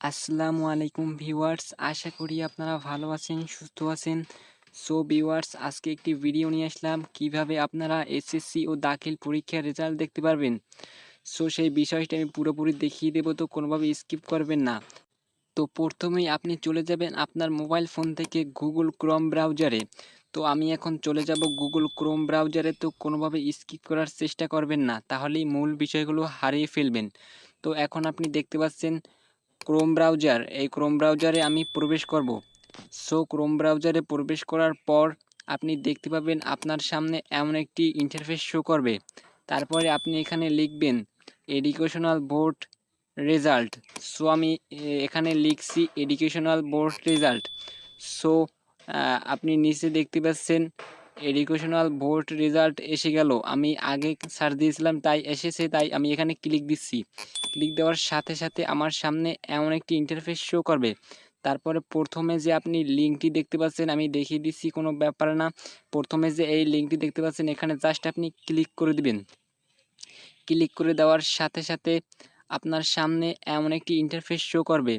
আসসালামু আলাইকুম ভিউয়ার্স, আশা করি আপনারা ভালো আছেন, সুস্থ আছেন। সো ভিউয়ার্স, আজকে একটি ভিডিও নিয়ে আসলাম কিভাবে আপনারা এসএসসি ও দাখিল পরীক্ষার রেজাল্ট দেখতে পারবেন। সো সেই বিষয়টা আমি পুরোপুরি দেখিয়ে দেব, তো কোনোভাবে স্কিপ করবেন না। তো প্রথমেই আপনি চলে যাবেন আপনার মোবাইল ফোন থেকে গুগল ক্রোম ব্রাউজারে। তো আমি এখন চলে যাব গুগল ক্রোম ব্রাউজারে, তো কোনোভাবে স্কিপ করার চেষ্টা করবেন না, তাহলেই মূল বিষয়গুলো হারিয়ে ফেলবেন। তো এখন আপনি দেখতে পাচ্ছেন ক্রোম ব্রাউজার, এই ক্রোম ব্রাউজারে আমি প্রবেশ করব। সো ক্রোম ব্রাউজারে প্রবেশ করার পর আপনি দেখতে পাবেন আপনার সামনে এমন একটি ইন্টারফেস শো করবে। তারপরে আপনি এখানে লিখবেন এডুকেশনাল বোর্ড রেজাল্ট। সো আমি এখানে লিখছি এডুকেশনাল বোর্ড রেজাল্ট। সো আপনি নিচে দেখতে পাচ্ছেন এডুকেশনাল বোর্ড রেজাল্ট এসে গেল। আমি আগে সার্চ দিয়েছিলাম তাই এসেছে, তাই আমি এখানে ক্লিক দিচ্ছি। ক্লিক দেওয়ার সাথে সাথে আমার সামনে এমন একটি ইন্টারফেস শো করবে। তারপরে প্রথমে যে আপনি লিঙ্কটি দেখতে পাচ্ছেন, আমি দেখিয়ে দিচ্ছি, কোনো ব্যাপার না। প্রথমে যে এই লিঙ্কটি দেখতে পাচ্ছেন, এখানে জাস্ট আপনি ক্লিক করে দিবেন। ক্লিক করে দেওয়ার সাথে সাথে আপনার সামনে এমন একটি ইন্টারফেস শো করবে।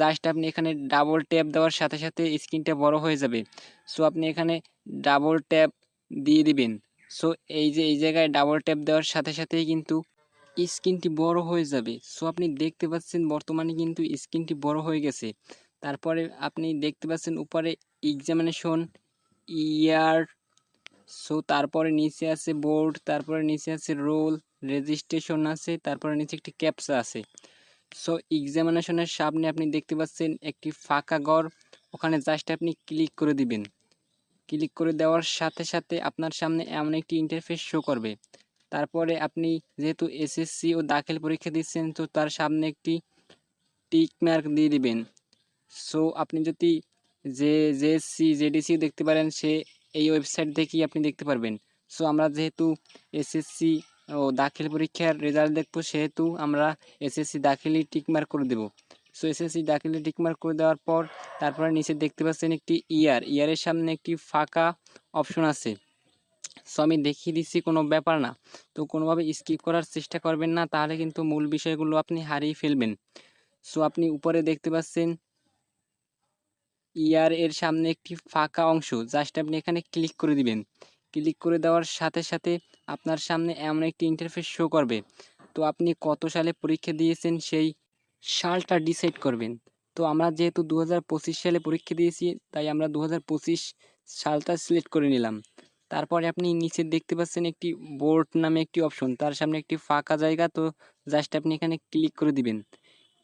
জাস্ট আপনি এখানে ডাবল ট্যাপ দেওয়ার সাথে সাথে স্ক্রিনটা বড় হয়ে যাবে। সো আপনি এখানে ডাবল ট্যাপ দিয়ে দিবেন। সো এই যে এই জায়গায় ডাবল ট্যাপ দেওয়ার সাথে সাথেই কিন্তু স্ক্রিনটি বড় হয়ে যাবে। সো আপনি দেখতে পাচ্ছেন বর্তমানে কিন্তু স্ক্রিনটি বড় হয়ে গেছে। তারপরে আপনি দেখতে পাচ্ছেন উপরে এক্সামিনেশন ইয়ার। সো তারপরে নিচে আছে বোর্ড, তারপরে নিচে আছে রোল, রেজিস্ট্রেশন আছে, তারপরে নিচে একটি ক্যাপচা আছে। সো এক্সামিনেশনের সামনে আপনি দেখতে পাচ্ছেন একটি ফাঁকা ঘর, ওখানে জাস্ট আপনি ক্লিক করে দিবেন। ক্লিক করে দেওয়ার সাথে সাথে আপনার সামনে এমন একটি ইন্টারফেস শো করবে। তারপরে আপনি যেহেতু এসএসসি ও দাখিল পরীক্ষা দিচ্ছেন, তো তার সামনে একটি টিক মার্ক দিয়ে দিবেন। সো আপনি যদি জেএসসি জেডিসি দেখতে পারেন, সে এই ওয়েবসাইট দেখেই আপনি দেখতে পারবেন। সো আমরা যেহেতু এসএসসি ও দাখিল পরীক্ষার রেজাল্ট দেখবো, সেহেতু আমরা এসএসসি দাখিলই টিক মার্ক করে দেবো। সো এসএসসি দাখিলে টিক মার্ক করে দেওয়ার পর তারপরে নিচে দেখতে পাচ্ছেন একটি ইয়ারের সামনে একটি ফাঁকা অপশন আছে। সো আমি দেখিয়ে দিচ্ছি, কোনো ব্যাপার না। তো কোনোভাবে স্কিপ করার চেষ্টা করবেন না, তাহলে কিন্তু মূল বিষয়গুলো আপনি হারিয়ে ফেলবেন। সো আপনি উপরে দেখতে পাচ্ছেন এর সামনে একটি ফাঁকা অংশ, জাস্ট আপনি এখানে ক্লিক করে দিবেন। ক্লিক করে দেওয়ার সাথে সাথে আপনার সামনে এমন একটি ইন্টারফেস শো করবে। তো আপনি কত সালে পরীক্ষা দিয়েছেন সেই সালটা ডিসাইড করবেন। তো আমরা যেহেতু 2025 সালে পরীক্ষা দিয়েছি, তাই আমরা 2025 সালটা সিলেক্ট করে নিলাম। তারপরে আপনি নিচে দেখতে পাচ্ছেন একটি বোর্ড নামে একটি অপশন, তার সামনে একটি ফাঁকা জায়গা, তো জাস্ট আপনি এখানে ক্লিক করে দিবেন।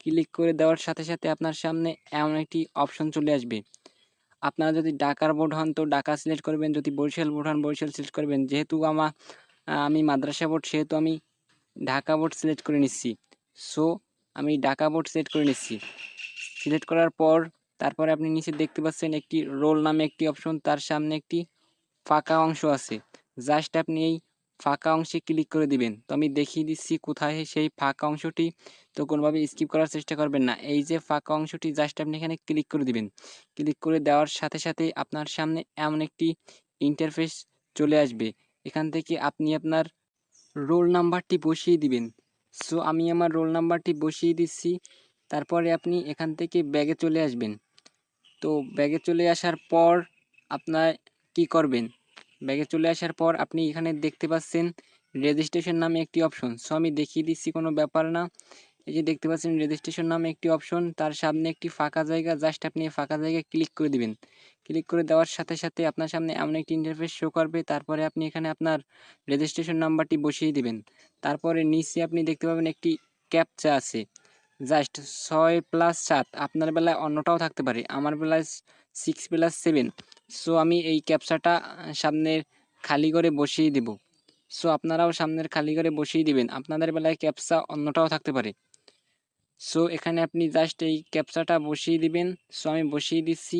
ক্লিক করে দেওয়ার সাথে সাথে আপনার সামনে এমন একটি অপশন চলে আসবে। আপনারা যদি ঢাকার বোর্ড হন তো ঢাকা সিলেক্ট করবেন, যদি বরিশাল বোর্ড হন বরিশাল সিলেক্ট করবেন। যেহেতু আমি মাদ্রাসা বোর্ড, সেহেতু আমি ঢাকা বোর্ড সিলেক্ট করে নিচ্ছি। সো আমি ঢাকা বোর্ড সিলেক্ট করে নিচ্ছি। সিলেক্ট করার পর তারপরে আপনি নিচে দেখতে পাচ্ছেন একটি রোল নামে একটি অপশন, তার সামনে একটি ফাঁকা অংশ আছে। জাস্ট আপনি এই ফাঁকা অংশে ক্লিক করে দিবেন। তো আমি দেখিয়ে দিচ্ছি কোথায় সেই ফাঁকা অংশটি, তো কোনোভাবে স্কিপ করার চেষ্টা করবেন না। এই যে ফাঁকা অংশটি, জাস্ট আপনি এখানে ক্লিক করে দিবেন। ক্লিক করে দেওয়ার সাথে সাথে আপনার সামনে এমন একটি ইন্টারফেস চলে আসবে। এখান থেকে আপনি আপনার রোল নাম্বারটি বসিয়ে দিবেন। সো আমি আমার রোল নাম্বারটি বসিয়ে দিচ্ছি। তারপরে আপনি এখান থেকে ব্যাগে চলে আসবেন। তো ব্যাগে চলে আসার পর আপনার কি করবেন? ব্যাগে চলে আসার পর আপনি এখানে দেখতে পাচ্ছেন রেজিস্ট্রেশন নামে একটি অপশন। সো আমি দেখিয়ে দিচ্ছি, কোনো ব্যাপার না। এই যে দেখতে পাচ্ছেন রেজিস্ট্রেশন নামে একটি অপশন, তার সামনে একটি ফাঁকা জায়গা, জাস্ট আপনি এই ফাঁকা জায়গায় ক্লিক করে দিবেন। ক্লিক করে দেওয়ার সাথে সাথে আপনার সামনে এমন একটি ইন্টারফেস শো করবে। তারপরে আপনি এখানে আপনার রেজিস্ট্রেশন নাম্বারটি বসিয়ে দিবেন। তারপরে নিচে আপনি দেখতে পাবেন একটি ক্যাপচা আছে। জাস্ট 6+7, আপনার বেলায় অন্যটাও থাকতে পারে, আমার বেলায় 6+7। সো আমি এই ক্যাপচাটা সামনের খালি করে বসিয়ে দেব। সো আপনারাও সামনের খালি করে বসিয়ে দিবেন, আপনাদের বেলায় ক্যাপচা অন্যটাও থাকতে পারে। সো এখানে আপনি জাস্ট এই ক্যাপচাটা বসিয়ে দিবেন। সো আমি বসিয়ে দিচ্ছি।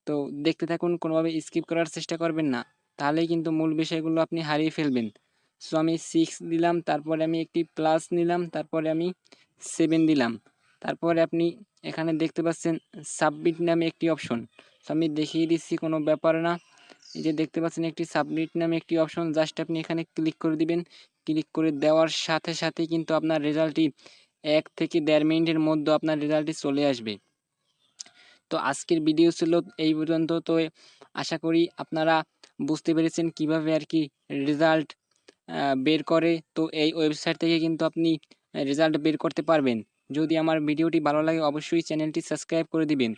তো দেখতে থাকুন, কোনোভাবে স্কিপ করার চেষ্টা করবেন না, তাহলেই কিন্তু মূল বিষয়গুলো আপনি হারিয়ে ফেলবেন। সো আমি 6 দিলাম, তারপরে আমি একটি প্লাস নিলাম, তারপরে আমি 7 দিলাম। তারপরে আপনি এখানে দেখতে পাচ্ছেন সাবমিট নামে একটি অপশন। সো আমি দেখিয়ে দিচ্ছি, কোনো ব্যাপার না। এই যে দেখতে পাচ্ছেন একটি সাবমিট নামে একটি অপশন, জাস্ট আপনি এখানে ক্লিক করে দিবেন। ক্লিক করে দেওয়ার সাথে সাথেই কিন্তু আপনার রেজাল্টটি 1 থেকে 1.5 মিনিটের মধ্যে আপনার রেজাল্টটি চলে আসবে। তো আজকের ভিডিও ছিল এই পর্যন্ত। তো আশা করি আপনারা বুঝতে পেরেছেন কিভাবে আর কি রেজাল্ট বের করে। তো এই ওয়েবসাইট থেকে কিন্তু আপনি রেজাল্ট বের করতে পারবেন। যদি আমার ভিডিওটি ভালো লাগে অবশ্যই চ্যানেলটি সাবস্ক্রাইব করে দিবেন।